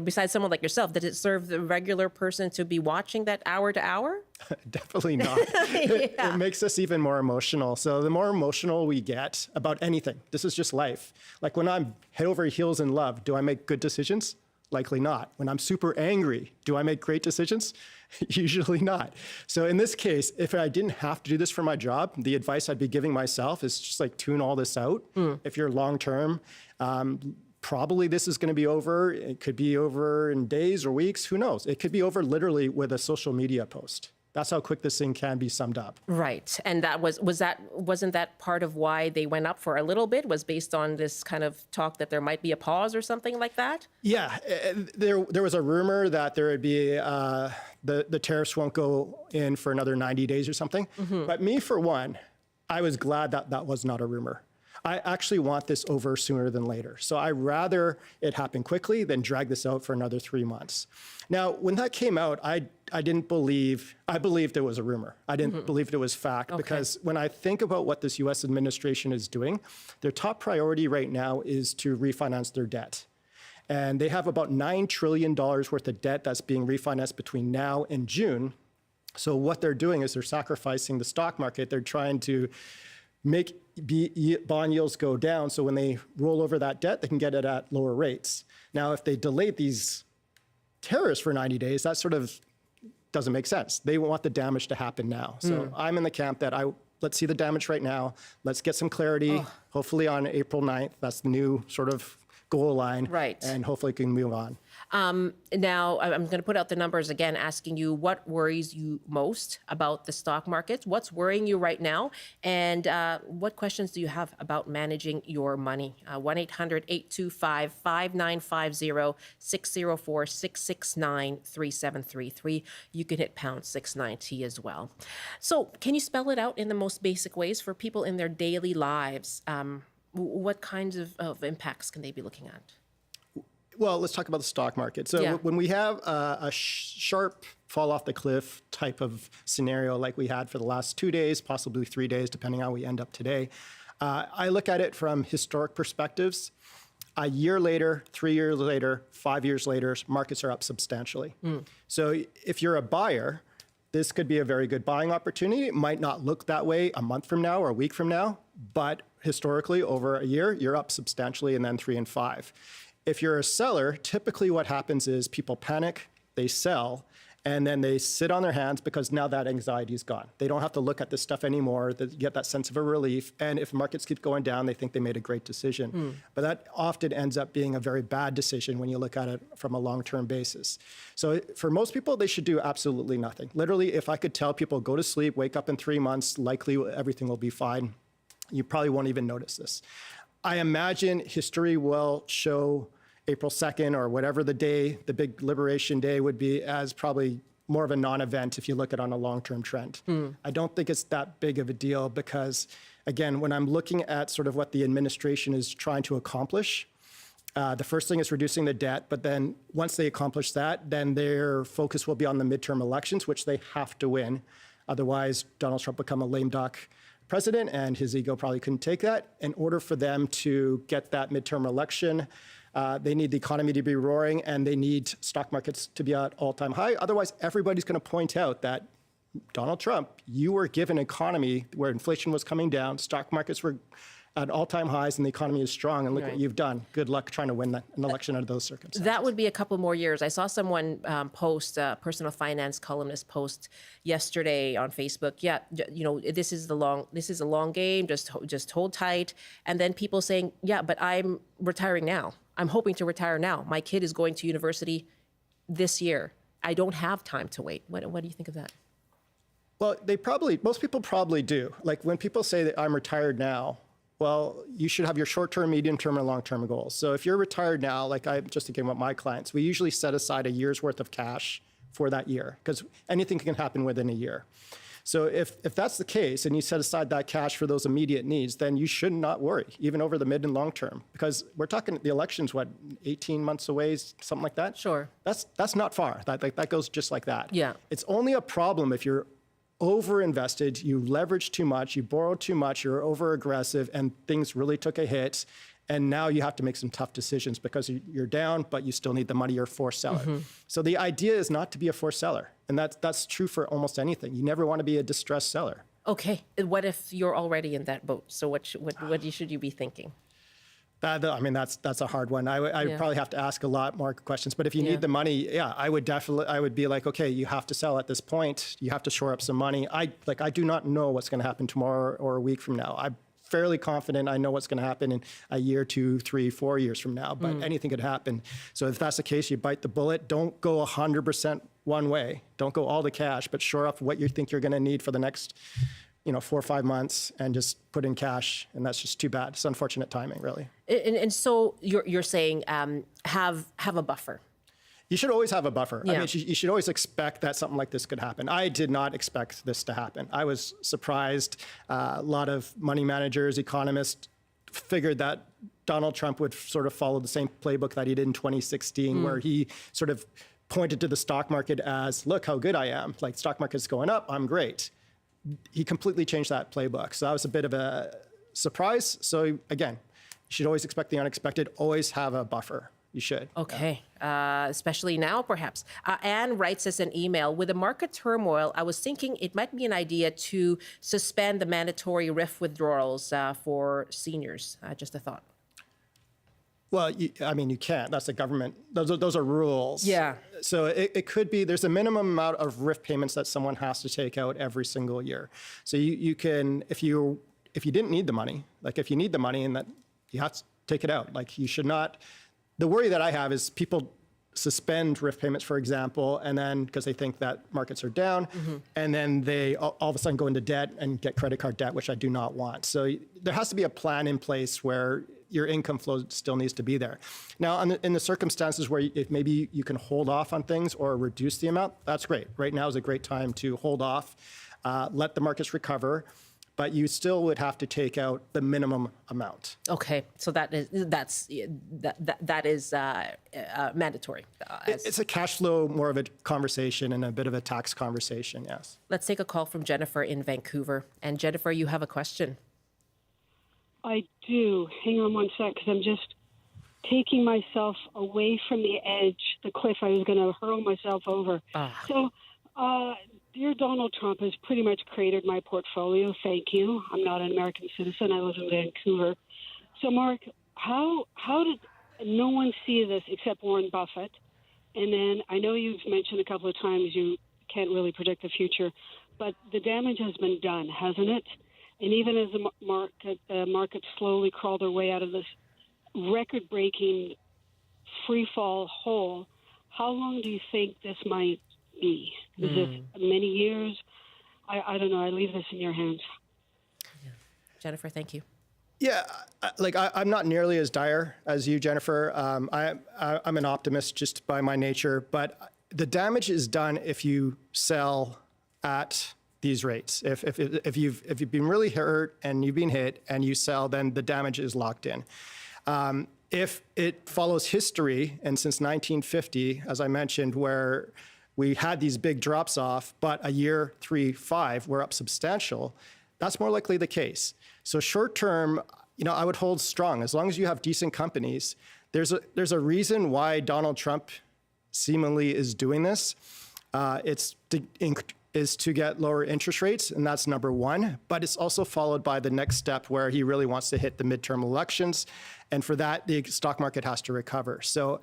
besides someone like yourself, does it serve the regular person to be watching that hour to hour? Definitely not. It makes us even more emotional. So the more emotional we get about anything, this is just life. Like when I'm head over heels in love, do I make good decisions? Likely not. When I'm super angry, do I make great decisions? Usually not. So in this case, if I didn't have to do this for my job, the advice I'd be giving myself is just like tune all this out. If you're long-term, probably this is going to be over. It could be over in days or weeks. Who knows? It could be over literally with a social media post. That's how quick this thing can be summed up. Right. And that wasn't that part of why they went up for a little bit, was based on this kind of talk that there might be a pause or something like that? Yeah. There was a rumor that there would be the tariffs won't go in for another 90 days or something. But me, for one, I was glad that that was not a rumor. I actually want this over sooner than later. So I rather it happen quickly than drag this out for another 3 months. Now, when that came out, I believed it was a rumor. I didn't believe it was fact, because when I think about what this U.S. administration is doing, their top priority right now is to refinance their debt. And they have about $9 trillion worth of debt that's being refinanced between now and June. So what they're doing is they're sacrificing the stock market. They're trying to make bond yields go down, so when they roll over that debt, they can get it at lower rates. Now, if they delayed these tariffs for 90 days, that sort of doesn't make sense. They want the damage to happen now. So I'm in the camp that let's see the damage right now. Let's get some clarity, hopefully on April 9th. That's the new sort of goal line. Right. And hopefully it can move on. Now, I'm going to put out the numbers again, asking you what worries you most about the stock market, what's worrying you right now, and what questions do you have about managing your money? 1-800-825-5950, 604-669-3733. You can hit pound 690 as well. So can you spell it out in the most basic ways for people in their daily lives? What kinds of impacts can they be looking at? Well, let's talk about the stock market. So when we have a sharp fall off the cliff type of scenario like we had for the last 2 days, possibly 3 days, depending on how we end up today, I look at it from historic perspectives. A year later, 3 years later, 5 years later, markets are up substantially. So if you're a buyer, this could be a very good buying opportunity. It might not look that way a month from now or a week from now, but historically over a year, you're up substantially, and then 3 and 5. If you're a seller, typically what happens is people panic, they sell, and then they sit on their hands because now that anxiety is gone. They don't have to look at this stuff anymore. They get that sense of a relief. And if markets keep going down, they think they made a great decision. But that often ends up being a very bad decision when you look at it from a long-term basis. So for most people, they should do absolutely nothing. Literally, if I could tell people, go to sleep, wake up in 3 months, likely everything will be fine. You probably won't even notice this. I imagine history will show April 2nd or whatever the day, the big liberation day would be, as probably more of a non-event if you look at it on a long-term trend. I don't think it's that big of a deal because, again, when I'm looking at sort of what the administration is trying to accomplish, the first thing is reducing the debt, but then once they accomplish that, then their focus will be on the midterm elections, which they have to win. Otherwise, Donald Trump will become a lame duck president, and his ego probably couldn't take that. In order for them to get that midterm election, they need the economy to be roaring, and they need stock markets to be at all-time high. Otherwise, everybody's going to point out that, Donald Trump, you were given an economy where inflation was coming down, stock markets were at all-time highs, and the economy is strong, and look what you've done. Good luck trying to win an election under those circumstances. That would be a couple more years. I saw someone post, a personal finance columnist post yesterday on Facebook. Yeah, this is a long game. Just hold tight. And then people saying, yeah, but I'm retiring now. I'm hoping to retire now. My kid is going to university this year. I don't have time to wait. What do you think of that? Well, most people probably do. Like when people say that I'm retired now, well, you should have your short-term, medium-term, and long-term goals. So if you're retired now, like I'm just thinking about my clients, we usually set aside a year's worth of cash for that year because anything can happen within a year. So if that's the case and you set aside that cash for those immediate needs, then you should not worry, even over the mid and long term, because we're talking the election's, 18 months away, something like that? Sure. That's not far. That goes just like that. Yeah. It's only a problem if you're over-invested, you leveraged too much, you borrowed too much, you're over-aggressive, and things really took a hit. And now you have to make some tough decisions because you're down, but you still need the money. You're a forced seller. So the idea is not to be a forced seller. And that's true for almost anything. You never want to be a distressed seller. Okay. What if you're already in that boat? So what should you be thinking? That's a hard one. I would probably have to ask a lot more questions. But if you need the money, I would be like, okay, you have to sell at this point. You have to shore up some money. I do not know what's going to happen tomorrow or a week from now. I'm fairly confident I know what's going to happen in a year, 2, 3, 4 years from now, but anything could happen. So if that's the case, you bite the bullet. Don't go 100% one way. Don't go all the cash, but shore up what you think you're going to need for the next 4 or 5 months and just put in cash. And that's just too bad. It's unfortunate timing, really. And so you're saying have a buffer. You should always have a buffer. Yeah. I mean, you should always expect that something like this could happen. I did not expect this to happen. I was surprised. A lot of money managers, economists figured that Donald Trump would sort of follow the same playbook that he did in 2016, where he sort of pointed to the stock market as, look how good I am. Like, stock market's going up, I'm great. He completely changed that playbook. So that was a bit of a surprise. So again, you should always expect the unexpected, always have a buffer. You should. Okay. Especially now, perhaps. Anne writes us an email. With the market turmoil, I was thinking it might be an idea to suspend the mandatory RIF withdrawals for seniors. Just a thought. Well, you can't. That's the government. Those are rules. Yeah. So it could be, there's a minimum amount of RIF payments that someone has to take out every single year. So you can, if you didn't need the money, like if you need the money and that you have to take it out, like you should not. The worry that I have is people suspend RIF payments, for example, and then because they think that markets are down, and then they all of a sudden go into debt and get credit card debt, which I do not want. So there has to be a plan in place where your income flow still needs to be there. Now, in the circumstances where if maybe you can hold off on things or reduce the amount, that's great. Right now is a great time to hold off, let the markets recover, but you still would have to take out the minimum amount. Okay, so that is mandatory. It's a cash flow, more of a conversation and a bit of a tax conversation, yes. Let's take a call from Jennifer in Vancouver. And Jennifer, you have a question. I do. Hang on one sec, because I'm just taking myself away from the edge, the cliff I was going to hurl myself over. So, dear Donald Trump has pretty much created my portfolio. Thank you. I'm not an American citizen. I live in Vancouver. So, Mark, how did no one see this except Warren Buffett? And then I know you've mentioned a couple of times you can't really predict the future, but the damage has been done, hasn't it? And even as the market slowly crawled their way out of this record-breaking free-fall hole, how long do you think this might be? Is it many years? I don't know. I leave this in your hands. Jennifer, thank you. Yeah, I'm not nearly as dire as you, Jennifer. I'm an optimist just by my nature, but the damage is done if you sell at these rates. If you've been really hurt and you've been hit and you sell, then the damage is locked in. If it follows history, and since 1950, as I mentioned, where we had these big drops off, but a year 3, 5 were up substantial, that's more likely the case. So short term, I would hold strong. As long as you have decent companies, there's a reason why Donald Trump seemingly is doing this. It's to get lower interest rates, and that's number one. But it's also followed by the next step where he really wants to hit the midterm elections. And for that, the stock market has to recover. So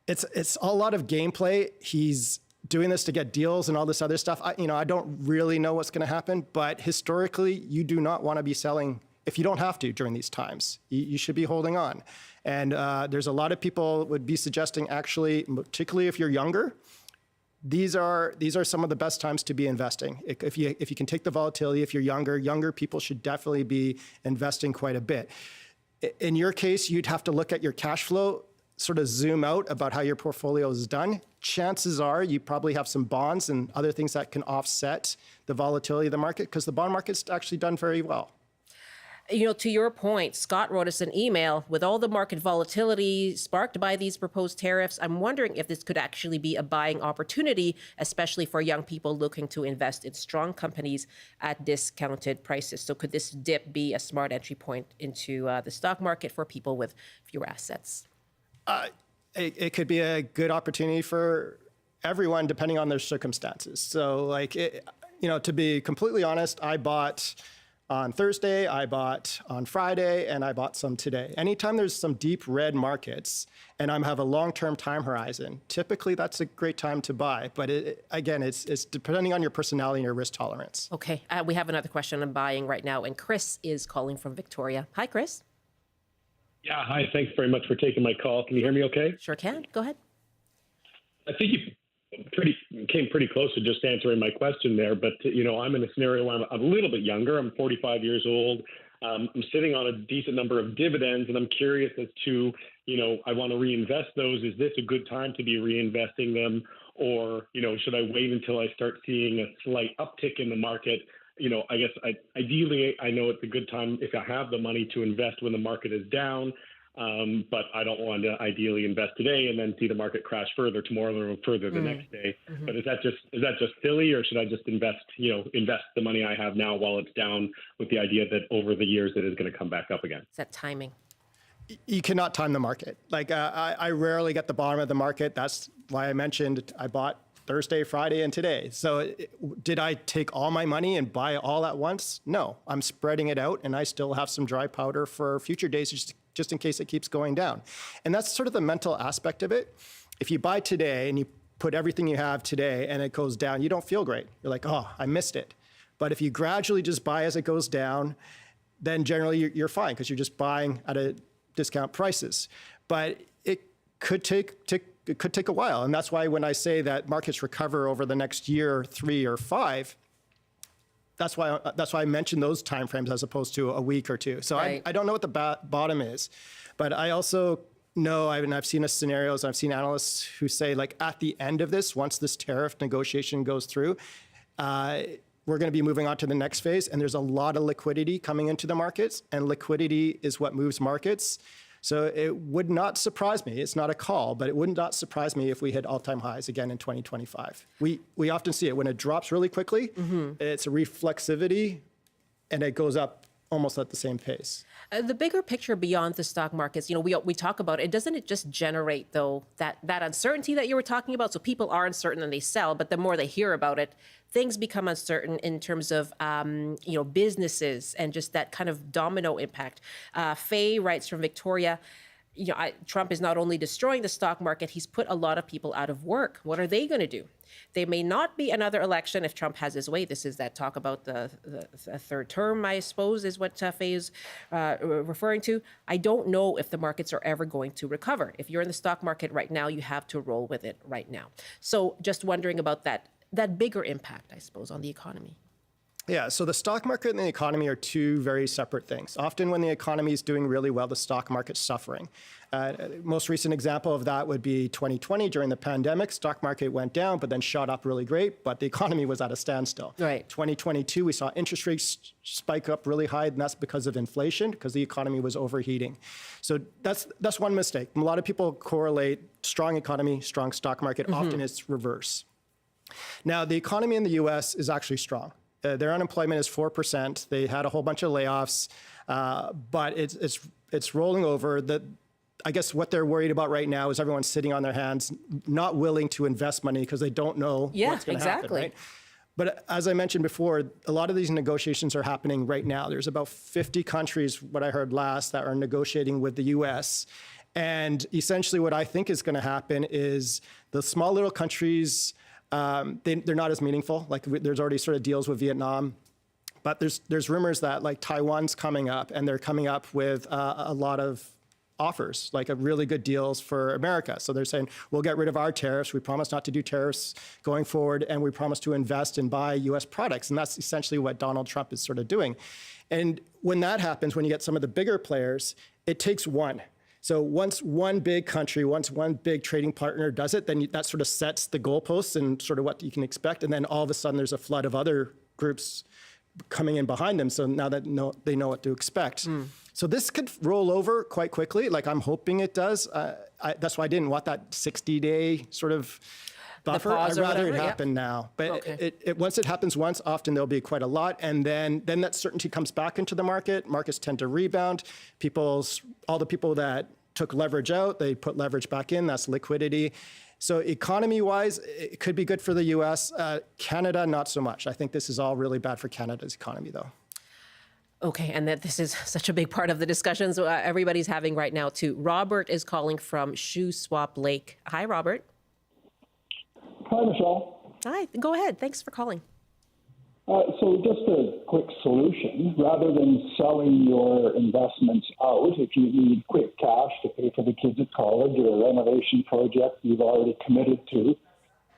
it's a lot of gameplay. He's doing this to get deals and all this other stuff. I don't really know what's going to happen, but historically, you do not want to be selling if you don't have to during these times. You should be holding on. And there's a lot of people would be suggesting, actually, particularly if you're younger, these are some of the best times to be investing. If you can take the volatility, if you're younger people should definitely be investing quite a bit. In your case, you'd have to look at your cash flow, sort of zoom out about how your portfolio is done. Chances are you probably have some bonds and other things that can offset the volatility of the market, because the bond market's actually done very well. To your point, Scott wrote us an email with all the market volatility sparked by these proposed tariffs. I'm wondering if this could actually be a buying opportunity, especially for young people looking to invest in strong companies at discounted prices. So could this dip be a smart entry point into the stock market for people with fewer assets? It could be a good opportunity for everyone, depending on their circumstances. So, to be completely honest, I bought on Thursday, I bought on Friday, and I bought some today. Anytime there's some deep red markets and I have a long-term time horizon, typically that's a great time to buy. But it's depending on your personality and your risk tolerance. Okay, we have another question on buying right now, and Chris is calling from Victoria. Hi, Chris. Yeah, hi. Thanks very much for taking my call. Can you hear me okay? Sure can. Go ahead. I think you came pretty close to just answering my question there, but I'm in a scenario where I'm a little bit younger. I'm 45 years old. I'm sitting on a decent number of dividends, and I'm curious as to, I want to reinvest those. Is this a good time to be reinvesting them, or should I wait until I start seeing a slight uptick in the market? I guess ideally, I know it's a good time if I have the money to invest when the market is down. But I don't want to ideally invest today and then see the market crash further tomorrow or further the next day. Mm-hmm. But is that just silly, or should I just invest the money I have now while it's down with the idea that over the years it is going to come back up again? Is that timing? You cannot time the market. I rarely get the bottom of the market. That's why I mentioned I bought Thursday, Friday, and today. So did I take all my money and buy all at once? No, I'm spreading it out, and I still have some dry powder for future days just in case it keeps going down. And that's sort of the mental aspect of it. If you buy today and you put everything you have today and it goes down, you don't feel great. You're like, oh, I missed it. But if you gradually just buy as it goes down, then generally you're fine because you're just buying at a discount prices. But it could take a while. And that's why when I say that markets recover over the next year, 3 or 5, that's why I mentioned those timeframes as opposed to a week or two. So right. I don't know what the bottom is, but I also know, I've seen scenarios, I've seen analysts who say at the end of this, once this tariff negotiation goes through, we're going to be moving on to the next phase. And there's a lot of liquidity coming into the markets, and liquidity is what moves markets. So it would not surprise me. It's not a call, but it would not surprise me if we hit all-time highs again in 2025. We often see it when it drops really quickly. Mm-hmm. It's a reflexivity, and it goes up almost at the same pace. The bigger picture beyond the stock markets, we talk about it. Doesn't it just generate, though, that uncertainty that you were talking about? So people are uncertain and they sell, but the more they hear about it, things become uncertain in terms of, businesses and just that kind of domino impact. Faye writes from Victoria, Trump is not only destroying the stock market, he's put a lot of people out of work. What are they going to do? There may not be another election if Trump has his way. This is that talk about the third term, I suppose, is what Faye is referring to. I don't know if the markets are ever going to recover. If you're in the stock market right now, you have to roll with it right now. So just wondering about that bigger impact, I suppose, on the economy. Yeah, so the stock market and the economy are two very separate things. Often when the economy is doing really well, the stock market's suffering. Most recent example of that would be 2020 during the pandemic. Stock market went down, but then shot up really great, but the economy was at a standstill. Right. 2022, we saw interest rates spike up really high, and that's because of inflation, because the economy was overheating. So that's one mistake. A lot of people correlate strong economy, strong stock market. Often it's reverse. Now, the economy in the US is actually strong. Their unemployment is 4%. They had a whole bunch of layoffs, but it's rolling over. I guess what they're worried about right now is everyone's sitting on their hands, not willing to invest money because they don't know what's going to happen. Right? But as I mentioned before, a lot of these negotiations are happening right now. There's about 50 countries, what I heard last, that are negotiating with the U.S. And essentially what I think is going to happen is the small little countries, they're not as meaningful. Like there's already sort of deals with Vietnam, but there's rumors that like Taiwan's coming up, and they're coming up with a lot of offers, like a really good deals for America. So they're saying, we'll get rid of our tariffs. We promise not to do tariffs going forward, and we promise to invest and buy U.S. products. And that's essentially what Donald Trump is sort of doing. And when that happens, when you get some of the bigger players, it takes one. So once one big country, once one big trading partner does it, then that sort of sets the goalposts and sort of what you can expect. And then all of a sudden there's a flood of other groups coming in behind them. So now that they know what to expect. So this could roll over quite quickly. Like I'm hoping it does. That's why I didn't want that 60-day sort of buffer. I'd rather it happen now. But once it happens once, often there'll be quite a lot. And then that certainty comes back into the market. Markets tend to rebound. All the people that took leverage out, they put leverage back in. That's liquidity. So economy-wise, it could be good for the U.S. Canada, not so much. I think this is all really bad for Canada's economy, though. Okay, and that this is such a big part of the discussions everybody's having right now, too. Robert is calling from Shuswap Lake. Hi, Robert. Hi, Michelle. Hi, go ahead. Thanks for calling. So just a quick solution. Rather than selling your investments out, if you need quick cash to pay for the kids at college or a renovation project you've already committed to,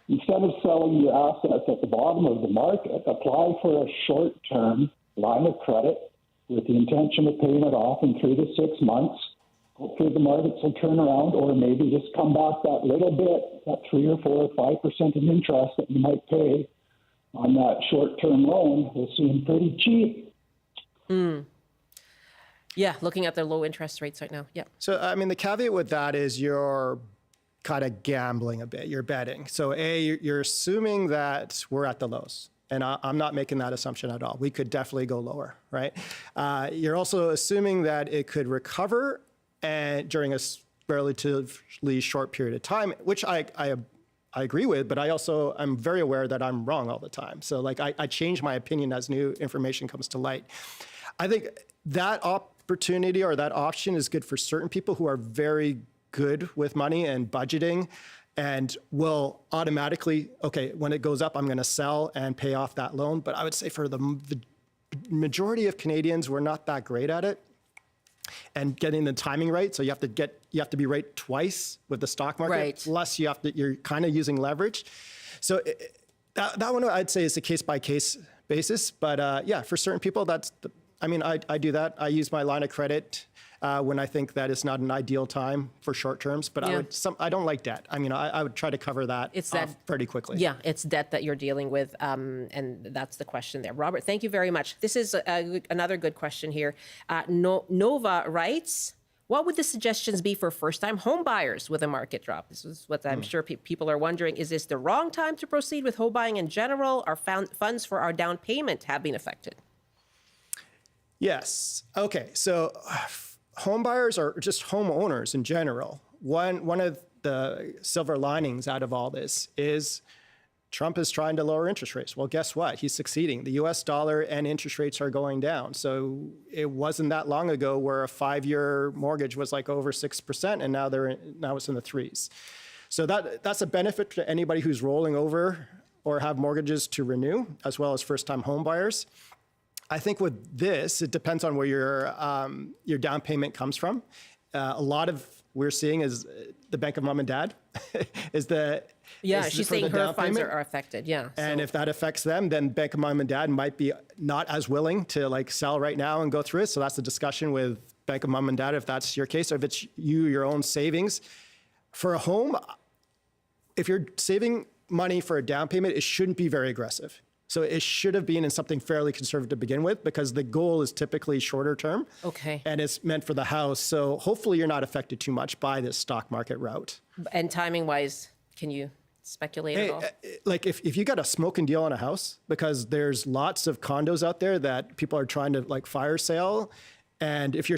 instead of selling your assets at the bottom of the market, apply for a short-term line of credit with the intention of paying it off in 3 to 6 months. Hopefully the markets will turn around, or maybe just come back that little bit, that 3 or 4 or 5% in interest that you might pay on that short-term loan will seem pretty cheap. Yeah, looking at the low interest rates right now. Yeah. So, I mean, the caveat with that is you're kind of gambling a bit. You're betting. So, you're assuming that we're at the lows. And I'm not making that assumption at all. We could definitely go lower, right? You're also assuming that it could recover during a relatively short period of time, which I agree with, but I'm very aware that I'm wrong all the time. So like I change my opinion as new information comes to light. I think that opportunity or that option is good for certain people who are very good with money and budgeting, and will automatically, okay, when it goes up, I'm going to sell and pay off that loan. But I would say for the majority of Canadians, we're not that great at it and getting the timing right. So you have to be right twice with the stock market. Right. Plus you're kind of using leverage. So that one I'd say is a case by case basis. But yeah, for certain people, I do that. I use my line of credit when I think that it's not an ideal time for short terms, but I don't like debt. I mean, I would try to cover that pretty quickly. Yeah, it's debt that you're dealing with, and that's the question there. Robert, thank you very much. This is another good question here. Nova writes, what would the suggestions be for first-time home buyers with a market drop? This is what I'm sure people are wondering. Is this the wrong time to proceed with home buying in general? Our funds for our down payment have been affected? Yes. Okay. So home buyers are just homeowners in general. One of the silver linings out of all this is Trump is trying to lower interest rates. Well, guess what? He's succeeding. The US dollar and interest rates are going down. So it wasn't that long ago where a 5-year mortgage was like over 6%, and now it's in the 3s. So that's a benefit to anybody who's rolling over or have mortgages to renew, as well as first-time home buyers. I think with this, it depends on where your down payment comes from. A lot of we're seeing is the Bank of Mom and Dad is the she's saying her funds are affected. Yeah, and if that affects them, then Bank of Mom and Dad might be not as willing to like sell right now and go through it. So that's a discussion with Bank of Mom and Dad if that's your case, or if it's your own savings for a home. If you're saving money for a down payment, it shouldn't be very aggressive. So it should have been in something fairly conservative to begin with, because the goal is typically shorter term. Okay. And it's meant for the house. So hopefully you're not affected too much by this stock market route. And timing wise, can you speculate at all? Like if you got a smoking deal on a house, because there's lots of condos out there that people are trying to like fire sale. And if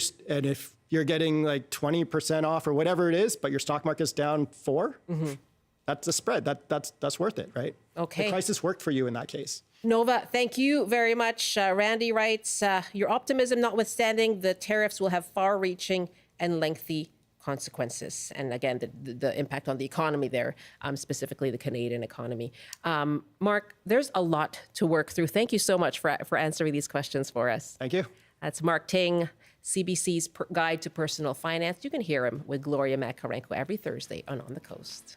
you're getting like 20% off or whatever it is, but your stock market's down 4, that's a spread. That's worth it, right? Okay. The crisis worked for you in that case. Nova, thank you very much. Randy writes, your optimism notwithstanding, the tariffs will have far-reaching and lengthy consequences. And again, the impact on the economy there, specifically the Canadian economy. Mark, there's a lot to work through. Thank you so much for answering these questions for us. Thank you. That's Mark Ting, CBC's Guide to Personal Finance. You can hear him with Gloria Makarenko every Thursday on the Coast.